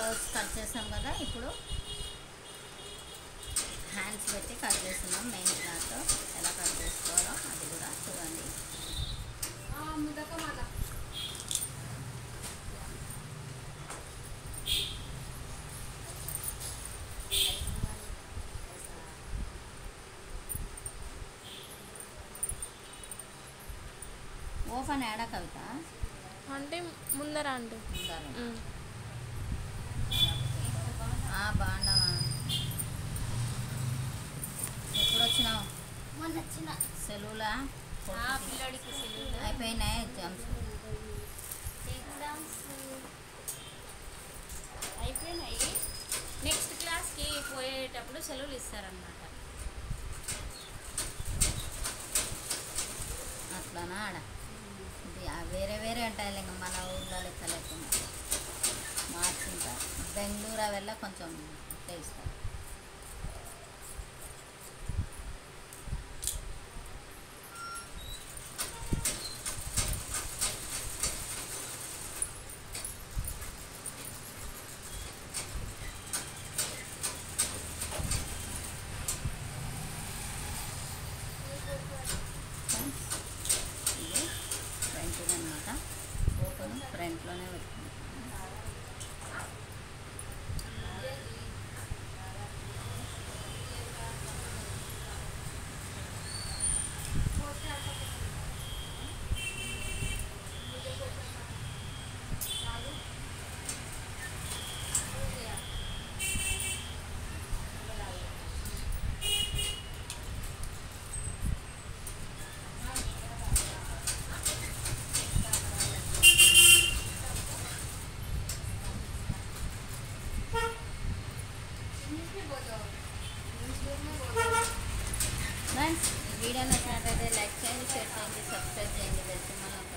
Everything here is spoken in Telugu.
బ్లౌజ్ కట్ చేసాం కదా, ఇప్పుడు హ్యాండ్స్ పెట్టి కట్ చేస్తున్నాం. మెయిన్ క్లాత్ ఎలా కట్ చేసుకోవాలో అది కూడా చూడండి. ఓపెన్ యాడా కవిత అంటే ముందర అంటే బాగున్నావా? ఎప్పుడు వచ్చినావు? మొన్న వచ్చిన సెలవులా? పిల్లడికి సెలవులు అయిపోయినాయి ఎగ్జామ్స్? ఎగ్జామ్స్ అయిపోయినాయి. నెక్స్ట్ క్లాస్కి పోయేటప్పుడు సెలవులు ఇస్తారన్నమాట. అట్లానా? ఆడ ఇది వేరే వేరే ఉంటాయి ఇంకా మన ఊళ్ళో లెక్క లేకుండా మార్చుంటారు. బెంగళూరు అవెల్లా కొంచెం టేస్ట్. ఇది ఫ్రంట్ అనమాట. ఓపెన్ ఫ్రంట్లోనే పెట్టుకుంటాం. ఫ్రెండ్స్, వీడియో నచ్చినట్లయితే లైక్ చేయండి, షేర్ చేయండి, సబ్స్క్రైబ్ చేయండి. వెళ్తున్నాను.